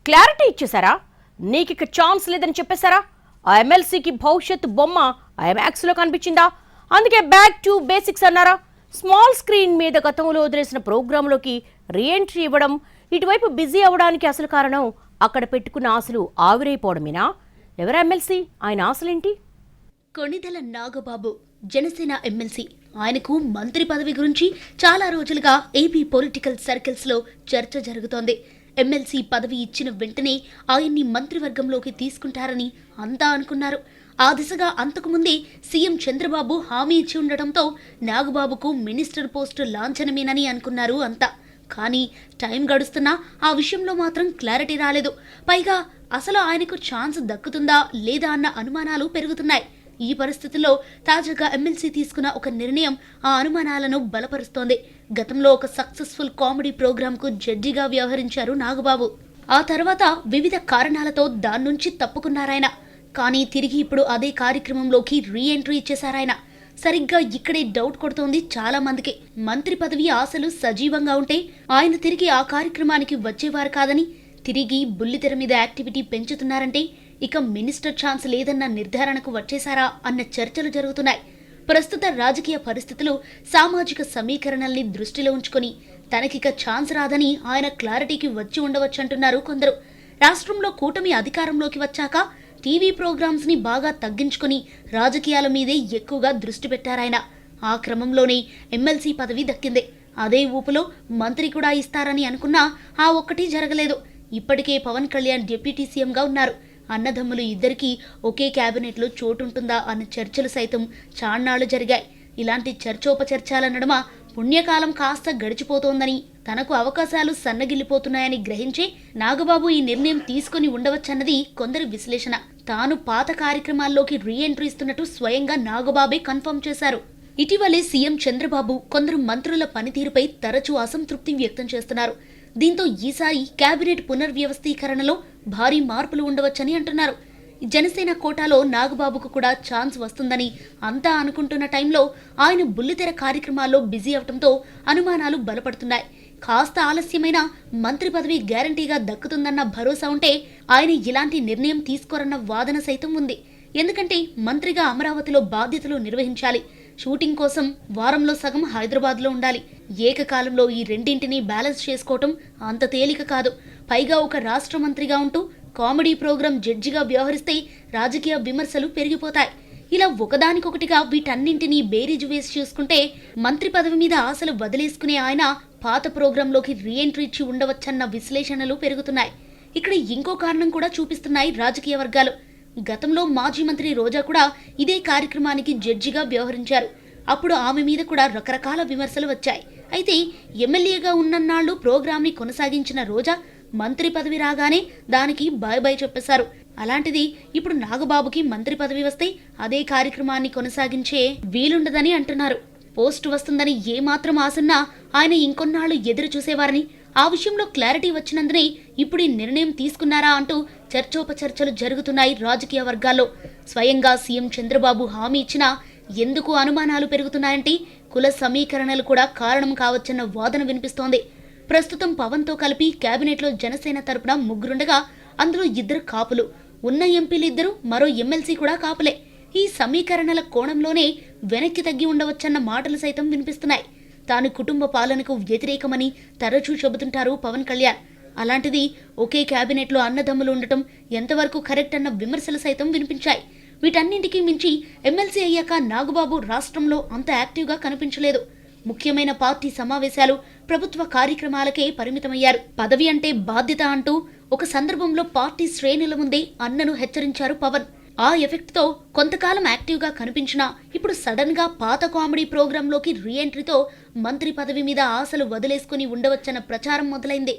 Clarity ఇచ్చేసారా? నీకిక chance లేదని చెప్పేశారా? ఆ ఎమ్మెల్సీకి భవిష్యత్తు బొమ్మ ఐమాక్స్లో కనిపించిందా? అందుకే బ్యాక్ టు బేసిక్స్ అన్నారా? స్మాల్ స్క్రీన్ మీద గతంలో వదిలేసిన ప్రోగ్రాంలోకి రీఎంట్రీ ఇవ్వడం, ఇటువైపు బిజీ అవ్వడానికి అసలు కారణం అక్కడ పెట్టుకున్న ఆశలు ఆవిరైపోవడమేనా? ఎవరా ఎమ్మెల్సీ? ఆయన ఆశలేంటి? కొణిదెల నాగబాబు జనసేన ఎమ్మెల్సీ. ఆయనకు మంత్రి పదవి గురించి చాలా రోజులుగా ఏపీ పొలిటికల్ సర్కిల్స్ లో చర్చ జరుగుతోంది. ఎమ్మెల్సీ పదవి ఇచ్చిన వెంటనే ఆయన్ని మంత్రివర్గంలోకి తీసుకుంటారని అంతా అనుకున్నారు. ఆ దిశగా అంతకుముందే సీఎం చంద్రబాబు హామీ ఇచ్చి ఉండటంతో నాగబాబుకు మినిస్టర్ పోస్టు లాంఛనమేనని అనుకున్నారు అంతా. కానీ టైం గడుస్తున్నా ఆ విషయంలో మాత్రం క్లారిటీ రాలేదు. పైగా అసలు ఆయనకు ఛాన్స్ దక్కుతుందా లేదా అన్న అనుమానాలు పెరుగుతున్నాయి. ఈ పరిస్థితుల్లో తాజాగా ఎమ్మెల్సీ తీసుకున్న ఒక నిర్ణయం ఆ అనుమానాలను బలపరుస్తోంది. గతంలో ఒక సక్సెస్ఫుల్ కామెడీ ప్రోగ్రాంకు జడ్జిగా వ్యవహరించారు నాగబాబు. ఆ తర్వాత వివిధ కారణాలతో దాని నుంచి తప్పుకున్నారాయన. కానీ తిరిగి ఇప్పుడు అదే కార్యక్రమంలోకి రీఎంట్రీ ఇచ్చేశారాయన. సరిగ్గా ఇక్కడే డౌట్ కొడుతోంది చాలా మందికి. మంత్రి పదవి ఆశలు సజీవంగా ఉంటే ఆయన తిరిగి ఆ కార్యక్రమానికి వచ్చేవారు కాదని, తిరిగి బుల్లితెర మీద యాక్టివిటీ పెంచుతున్నారంటే ఇక మినిస్టర్ ఛాన్స్ లేదన్న నిర్ధారణకు వచ్చేశారా అన్న చర్చలు జరుగుతున్నాయి. ప్రస్తుత రాజకీయ పరిస్థితులు, సామాజిక సమీకరణల్ని దృష్టిలో ఉంచుకొని తనకిక ఛాన్స్ రాదని ఆయన క్లారిటీకి వచ్చి ఉండవచ్చంటున్నారు కొందరు. రాష్ట్రంలో కూటమి అధికారంలోకి వచ్చాక టీవీ ప్రోగ్రామ్స్ ని బాగా తగ్గించుకుని రాజకీయాల మీదే ఎక్కువగా దృష్టి పెట్టారాయన. ఆ క్రమంలోనే ఎమ్మెల్సీ పదవి దక్కింది. అదే ఊపులో మంత్రి కూడా ఇస్తారని అనుకున్నా ఆ ఒక్కటి జరగలేదు. ఇప్పటికే పవన్ కళ్యాణ్ డిప్యూటీ సీఎంగా ఉన్నారు. అన్నదమ్ములు ఇద్దరికీ ఒకే క్యాబినెట్లో చోటుంటుందా అన్న చర్చలు సైతం చాన్నాళ్లు జరిగాయి. ఇలాంటి చర్చోపచర్చల నడుమ పుణ్యకాలం కాస్త గడిచిపోతోందని, తనకు అవకాశాలు సన్నగిల్లిపోతున్నాయని గ్రహించి నాగబాబు ఈ నిర్ణయం తీసుకుని ఉండవచ్చన్నది కొందరి విశ్లేషణ. తాను పాత కార్యక్రమాల్లోకి రీఎంట్రీ ఇస్తున్నట్టు స్వయంగా నాగబాబే కన్ఫర్మ్ చేశారు. ఇటీవలే సీఎం చంద్రబాబు కొందరు మంత్రుల పనితీరుపై తరచూ అసంతృప్తి వ్యక్తం చేస్తున్నారు. దీంతో ఈసారి కేబినెట్ పునర్వ్యవస్థీకరణలో భారీ మార్పులు ఉండవచ్చని అంటున్నారు. జనసేన కోటాలో నాగబాబుకు కూడా ఛాన్స్ వస్తుందని అంతా అనుకుంటున్న టైంలో ఆయన బుల్లితెర కార్యక్రమాల్లో బిజీ అవడంతో అనుమానాలు బలపడుతున్నాయి. కాస్త ఆలస్యమైన మంత్రి పదవి గ్యారంటీగా దక్కుతుందన్న భరోసా ఉంటే ఆయన ఇలాంటి నిర్ణయం తీసుకోరన్న వాదన సైతం ఉంది. ఎందుకంటే మంత్రిగా అమరావతిలో బాధ్యతలు నిర్వహించాలి. షూటింగ్ కోసం వారంలో సగం హైదరాబాద్లో ఉండాలి. ఏకకాలంలో ఈ రెండింటినీ బ్యాలెన్స్ చేసుకోవటం అంత తేలిక కాదు. పైగా ఒక రాష్ట్ర మంత్రిగా ఉంటూ కామెడీ ప్రోగ్రాం జడ్జిగా వ్యవహరిస్తే రాజకీయ విమర్శలు పెరిగిపోతాయి. ఇలా ఒకదానికొకటిగా వీటన్నింటినీ బేరీజు వేసి చూసుకుంటే మంత్రి పదవి మీద ఆశలు వదిలేసుకునే ఆయన పాత ప్రోగ్రాంలోకి రీఎంట్రీ ఇచ్చి ఉండవచ్చన్న విశ్లేషణలు పెరుగుతున్నాయి. ఇక్కడ ఇంకో కారణం కూడా చూపిస్తున్నాయి రాజకీయ వర్గాలు. గతంలో మాజీ మంత్రి రోజా కూడా ఇదే కార్యక్రమానికి జడ్జిగా వ్యవహరించారు. అప్పుడు ఆమె మీద కూడా రకరకాల విమర్శలు వచ్చాయి. అయితే ఎమ్మెల్యేగా ఉన్నన్నాళ్లు ప్రోగ్రాంని కొనసాగించిన రోజా మంత్రి పదవి రాగానే దానికి బాయ్ బాయ్ చెప్పేశారు. అలాంటిది ఇప్పుడు నాగబాబుకి మంత్రి పదవి వస్తే అదే కార్యక్రమాన్ని కొనసాగించే వీలుండదని అంటున్నారు. పోస్టు వస్తుందని ఏమాత్రం ఆశన్నా ఆయన ఇంకొన్నాళ్లు ఎదురు చూసేవారని, ఆ విషయంలో క్లారిటీ వచ్చినందునే ఇప్పుడు ఈ నిర్ణయం తీసుకున్నారా అంటూ చర్చోపచర్చలు జరుగుతున్నాయి రాజకీయ వర్గాల్లో. స్వయంగా సీఎం చంద్రబాబు హామీ ఇచ్చినా ఎందుకు అనుమానాలు పెరుగుతున్నాయంటే కుల సమీకరణలు కూడా కారణం కావచ్చన్న వాదన వినిపిస్తోంది. ప్రస్తుతం పవన్తో కలిపి కేబినెట్లో జనసేన తరపున ముగ్గురుండగా అందులో 2 కాపులు, ఉన్న ఎంపీలు 2, మరో ఎమ్మెల్సీ కూడా కాపులే. ఈ సమీకరణల కోణంలోనే వెనక్కి తగ్గి ఉండవచ్చన్న మాటలు సైతం వినిపిస్తున్నాయి. తాను కుటుంబ పాలనకు వ్యతిరేకమని తరచూ చెబుతుంటారు పవన్ కళ్యాణ్. అలాంటిది ఒకే కేబినెట్లో అన్నదమ్ములు ఉండటం ఎంతవరకు కరెక్ట్ అన్న విమర్శలు సైతం వినిపించాయి. వీటన్నింటికీ మించి ఎమ్మెల్సీ అయ్యాక నాగబాబు రాష్ట్రంలో అంత యాక్టివ్గా కనిపించలేదు. ముఖ్యమైన పార్టీ సమావేశాలు, ప్రభుత్వ కార్యక్రమాలకే పరిమితమయ్యారు. పదవి అంటే బాధ్యత అంటూ ఒక సందర్భంలో పార్టీ శ్రేణుల ముందే అన్నను హెచ్చరించారు పవన్. ఆ ఎఫెక్ట్తో కొంతకాలం యాక్టివ్గా కనిపించినా ఇప్పుడు సడన్ గా పాత కామెడీ ప్రోగ్రాంలోకి రీఎంట్రీతో మంత్రి పదవి మీద ఆశలు వదిలేసుకుని ఉండవచ్చన్న ప్రచారం మొదలైంది.